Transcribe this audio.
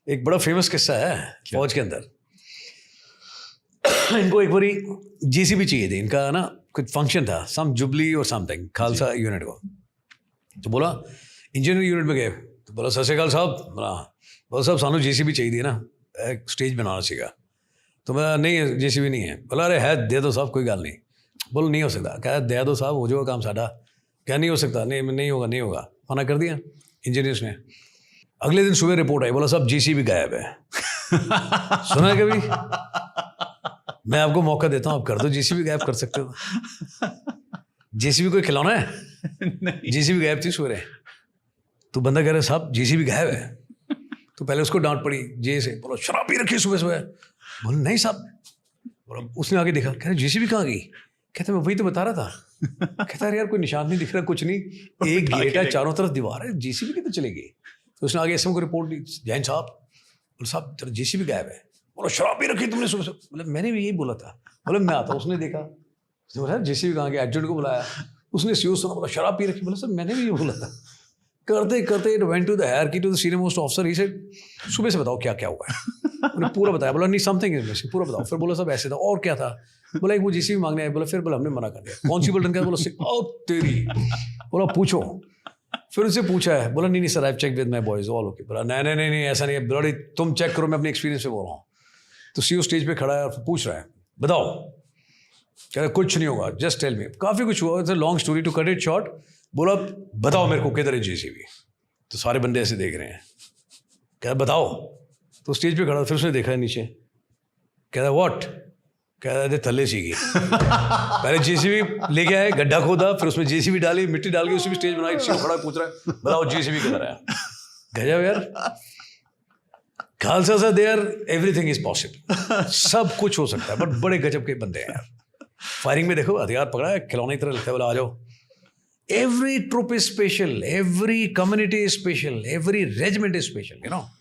एक बड़ा फेमस किस्सा है फौज के अंदर। इनको एक बारी जेसीबी चाहिए थी, इनका ना कुछ फंक्शन था, सम जुबली और समथिंग, खालसा यूनिट को। तो बोला इंजीनियर यूनिट में गए, तो बोला सत श्री अकाल साहब, बोला साहब सानू जेसीबी चाहिए थी ना, एक स्टेज बनाना सीगा। तो मैं नहीं जेसीबी नहीं है। बोला अरे है दे दो साहब, कोई गल नहीं। बोलो नहीं हो सकता, क्या दे दो साहब, हो जाएगा काम साडा। क्या नहीं हो सकता, नहीं होगा, नहीं होगा, मना कर दिया इंजीनियर्स ने। अगले दिन सुबह रिपोर्ट आई, बोला साहब जेसीबी गायब है। सुना है कभी? मैं आपको मौका देता हूँ, आप कर दो, जेसीबी गायब कर सकते हो। जेसीबी कोई खिलौना है? जेसीबी गायब थी सुबह। तो बंदा कह रहा है साहब जेसीबी गायब है। तो पहले उसको डांट पड़ी जे से, बोलो शराब पी रखी सुबह सुबह। बोलो नहीं साहब। बोलो उसने आगे देखा, कह रहे जेसीबी कहाँ गई? कहते मैं वही तो बता रहा था। कहता है यार कोई निशान नहीं दिख रहा, कुछ नहीं, एक गेट है, चारों तरफ दीवार है, जेसीबी कितने चलेगी? तो उसने आगे एसएम को रिपोर्ट दी, जैन साहब, बोले साहब तेरा जेसीबी गायब है। बोलो शराब पी रखी तुमने सुबह सुबह। बोले मैंने भी यही बोला था। बोले मैं आता, उसने देखा, उसने बोला जेसीबी कहाँ गया, एडजुटेंट को बुलाया, उसने सीओ सुना, बोला शराब पी रखी। बोला सर मैंने भी ये बोला था। करते करते it went to the hierarchy, to the senior most officer. He said सुबह से बताओ क्या क्या हुआ है। उन्होंने पूरा बताया। बोला नहीं समथिंग इज मिसिंग, पूरा बताओ। फिर बोला सब ऐसे था, और क्या था? बोला एक वो जेसीबी मांगने आए। बोला फिर बोला हमने मना कर दिया। कौन सी बटन का? बोला ओ तेरी। बोला पूछो। फिर उनसे पूछा है, बोला नहीं sir I check with my boys all okay. बोला नहीं ऐसा नहीं है, बोला तुम चेक करो, मैं अपने एक्सपीरियंस से बोल रहा हूँ। तो सीओ स्टेज पे खड़ा है और पूछ रहा है बताओ। कह रहा कुछ नहीं होगा, जस्ट टेल मी। काफ़ी कुछ हुआ, it's a long story to cut it short. बोला बताओ मेरे को किधर है जेसीबी। तो सारे बंदे ऐसे देख रहे हैं। कह रहा बताओ। तो स्टेज पे खड़ा, फिर उसने देखा है नीचे। कह रहा व्हाट? कह रहा थल्ले सीगी। पहले जेसीबी लेके आए, गड्ढा खोदा, फिर उसमें जेसीबी डाली, मिट्टी डाल के उसमें स्टेज बनाई। खड़ा पूछ रहा है बताओ जेसीबी किधर है? गजब यार। खालसा सा देयर एवरीथिंग इज पॉसिबल, सब कुछ हो सकता है, बट बड़े गजब के बंदे हैं यार। फायरिंग में देखो हथियार पकड़ा है, खिलौने की तरह लगता है, बोला आ जाओ। Every troop is special, every community is special, every regiment is special, you no.